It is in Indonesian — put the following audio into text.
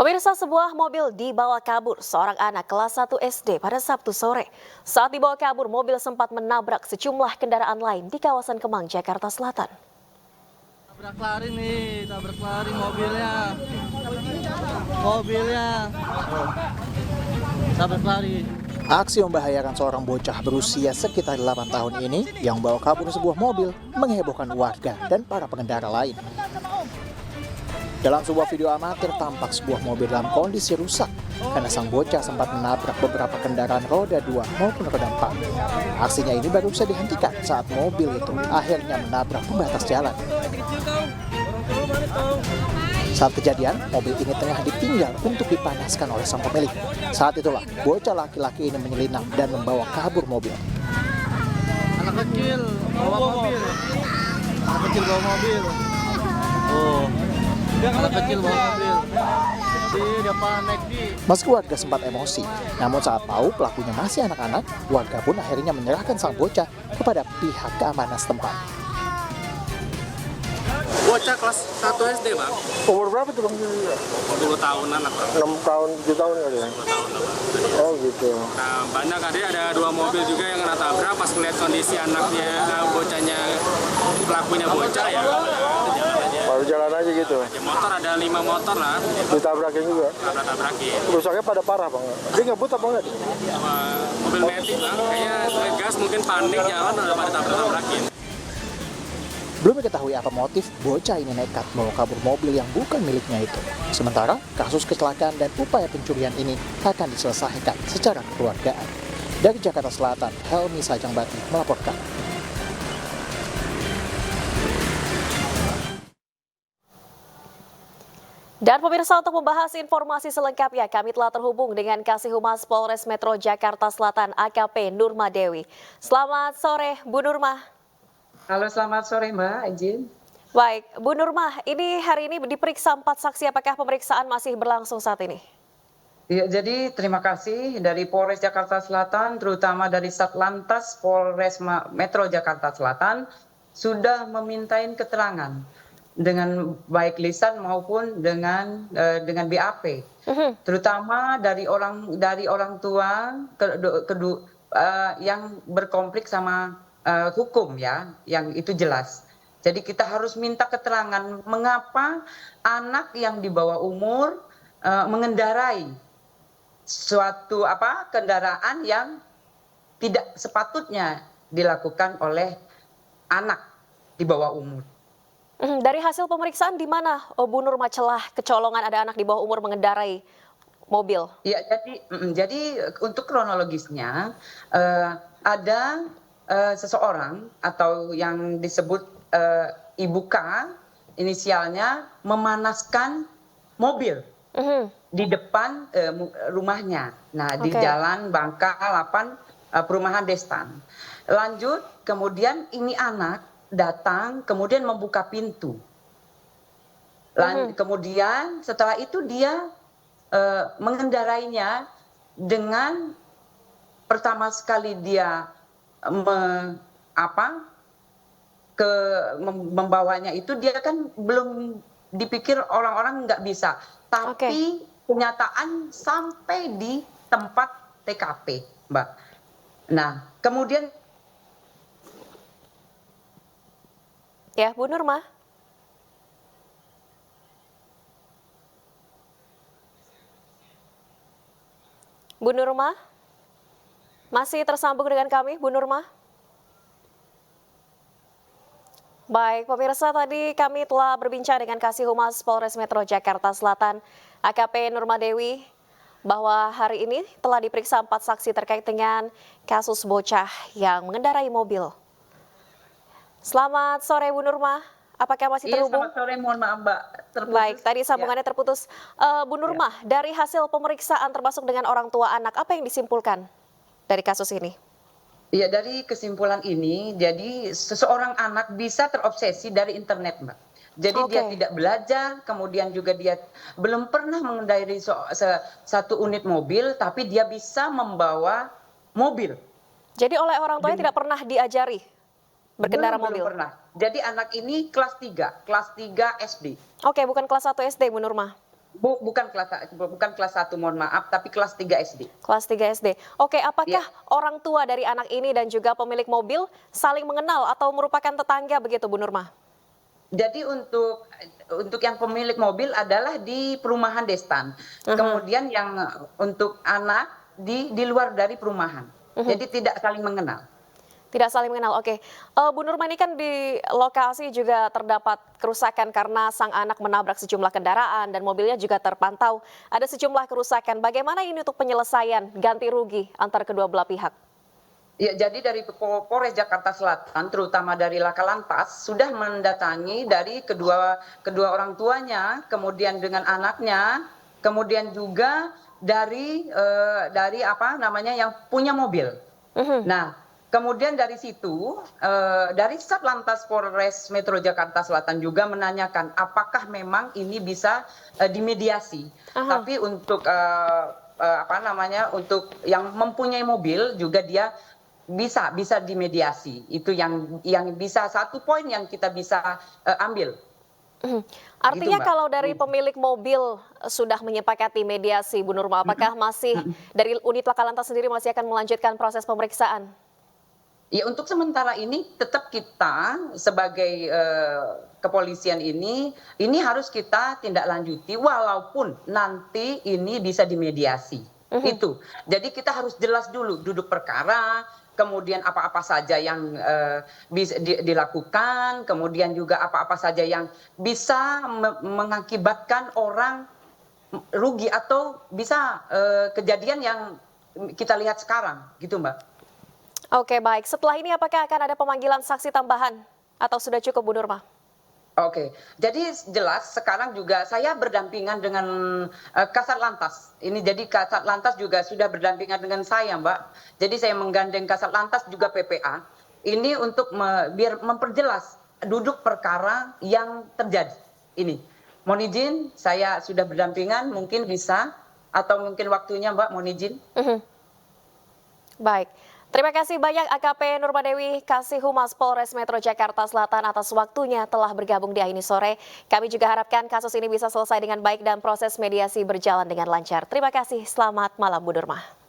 Pemirsa, sebuah mobil dibawa kabur seorang anak kelas 1 SD pada Sabtu sore. Saat dibawa kabur, mobil sempat menabrak sejumlah kendaraan lain di kawasan Kemang, Jakarta Selatan. Tabrak lari mobilnya. Tabrak lari. Aksi membahayakan seorang bocah berusia sekitar 8 tahun ini yang membawa kabur sebuah mobil menghebohkan warga dan para pengendara lain. Dalam sebuah video amatir tampak sebuah mobil dalam kondisi rusak karena sang bocah sempat menabrak beberapa kendaraan roda 2 maupun roda 4. Aksinya ini baru bisa dihentikan saat mobil itu akhirnya menabrak pembatas jalan. Saat kejadian, mobil ini tengah ditinggal untuk dipanaskan oleh sang pemilik. Saat itulah bocah laki-laki ini menyelinap dan membawa kabur mobil. Anak kecil bawa mobil. Anak kecil bawa mobil. Dia panik di. Meski warga sempat emosi, namun saat tahu pelakunya masih anak-anak, warga pun akhirnya menyerahkan sang bocah kepada pihak keamanan setempat. Bocah kelas 1 SD, Bang. Umur berapa tuh Bang? 10 tahunan lah, Bang. 6 tahun, 7 tahun kali ya? 10 tahun lah, Bang. Oh gitu. Nah, banyak ada 2 mobil juga yang kena tabrak. Pas melihat kondisi anaknya, bocahnya, pelakunya bocah ya, jalan aja. Baru jalan aja gitu? Ya, motor ada 5 motor lah, Ditabrakin juga? tabrakin. Rusaknya pada parah Bang? Dia ngebut apa enggak? Mobil metik, Bang. Kayaknya gas mungkin panik jalan udah pada tabrakin. Belum diketahui apa motif bocah ini nekat membawa kabur mobil yang bukan miliknya itu. Sementara, kasus kecelakaan dan upaya pencurian ini akan diselesaikan secara kekeluargaan. Dari Jakarta Selatan, Helmi Sajangbati melaporkan. Dan pemirsa, untuk membahas informasi selengkapnya, kami telah terhubung dengan Kasih Humas Polres Metro Jakarta Selatan AKP Nurma Dewi. Selamat sore, Bu Nurma. Halo, selamat sore Mbak, izin. Baik, Bu Nurma, ini hari ini diperiksa 4 saksi, apakah pemeriksaan masih berlangsung saat ini? Ya, jadi terima kasih dari Polres Jakarta Selatan, terutama dari Satlantas Polres Metro Jakarta Selatan, sudah memintain keterangan dengan baik lisan maupun dengan BAP, terutama dari orang tua yang berkonflik sama hukum ya, yang itu jelas. Jadi kita harus minta keterangan mengapa anak yang di bawah umur mengendarai suatu kendaraan yang tidak sepatutnya dilakukan oleh anak di bawah umur. Dari hasil pemeriksaan di mana Bu Nurma celah kecolongan ada anak di bawah umur mengendarai mobil? Ya, jadi untuk kronologisnya ada seseorang atau yang disebut Ibu K, inisialnya, memanaskan mobil di depan rumahnya. Nah, di Jalan Bangka 8, Perumahan Destan. Lanjut, kemudian ini anak datang, kemudian membuka pintu. Kemudian setelah itu dia mengendarainya dengan pertama sekali dia membawanya itu dia kan belum dipikir orang-orang nggak bisa, tapi kenyataan sampai di tempat TKP, Mbak. Nah, kemudian ya, Bu Nurma. Bu Nurma, masih tersambung dengan kami, Bu Nurma? Baik, pemirsa, tadi kami telah berbincang dengan Kasih Humas Polres Metro Jakarta Selatan, AKP Nurma Dewi, bahwa hari ini telah diperiksa 4 saksi terkait dengan kasus bocah yang mengendarai mobil. Selamat sore, Bu Nurma. Apakah masih terhubung? Selamat sore, mohon maaf Mbak. Terputus. Baik, tadi sambungannya terputus. Bu Nurma, dari hasil pemeriksaan termasuk dengan orang tua anak, apa yang disimpulkan dari kasus ini? Ya, dari kesimpulan ini, jadi seseorang anak bisa terobsesi dari internet, Mbak. Jadi dia tidak belajar, kemudian juga dia belum pernah mengendarai satu unit mobil, tapi dia bisa membawa mobil. Jadi oleh orang tuanya tidak pernah diajari berkendara mobil? Belum pernah. Jadi anak ini kelas 3 SD. Oke, bukan kelas 1 SD, Bu Nurma. Bukan kelas 1, mohon maaf, tapi kelas 3 SD. Kelas 3 SD. Oke, apakah Ya. orang tua dari anak ini dan juga pemilik mobil saling mengenal atau merupakan tetangga begitu, Bu Nurma? Jadi untuk yang pemilik mobil adalah di perumahan Destan. Kemudian yang untuk anak di luar dari perumahan. Jadi tidak saling mengenal. Tidak saling mengenal, oke. Bu Nurma, ini kan di lokasi juga terdapat kerusakan karena sang anak menabrak sejumlah kendaraan dan mobilnya juga terpantau ada sejumlah kerusakan. Bagaimana ini untuk penyelesaian ganti rugi antar kedua belah pihak? Ya, jadi dari Polres Jakarta Selatan, terutama dari Laka Lantas, sudah mendatangi dari kedua orang tuanya, kemudian dengan anaknya, kemudian juga dari apa namanya yang punya mobil. Nah, kemudian dari situ, dari Satlantas Polres Metro Jakarta Selatan juga menanyakan apakah memang ini bisa dimediasi. Tapi untuk apa namanya, untuk yang mempunyai mobil juga dia bisa dimediasi. Itu yang bisa, satu poin yang kita bisa ambil. Artinya Mbak. kalau dari pemilik mobil sudah menyepakati mediasi, Bu Nurma, apakah masih dari unit Laka Lantas sendiri masih akan melanjutkan proses pemeriksaan? Ya, untuk sementara ini tetap kita sebagai kepolisian ini harus kita tindak lanjuti walaupun nanti ini bisa dimediasi. Itu. Jadi kita harus jelas dulu duduk perkara, kemudian apa-apa saja yang bisa dilakukan, kemudian juga apa-apa saja yang bisa mengakibatkan orang rugi atau bisa kejadian yang kita lihat sekarang, gitu Mbak. Oke, baik. Setelah ini apakah akan ada pemanggilan saksi tambahan atau sudah cukup, Bu Nurma? Oke, jadi jelas sekarang juga saya berdampingan dengan Kasat Lantas. Ini jadi Kasat Lantas juga sudah berdampingan dengan saya, Mbak. Jadi saya menggandeng Kasat Lantas juga PPA. Ini untuk biar memperjelas duduk perkara yang terjadi. Ini, mohon izin, saya sudah berdampingan, mungkin bisa atau mungkin waktunya, Mbak, mohon izin. Baik. Terima kasih banyak AKP Nurma Dewi, Kasih Humas Polres Metro Jakarta Selatan atas waktunya telah bergabung di Ini Sore. Kami juga harapkan kasus ini bisa selesai dengan baik dan proses mediasi berjalan dengan lancar. Terima kasih, selamat malam Bu Nurma.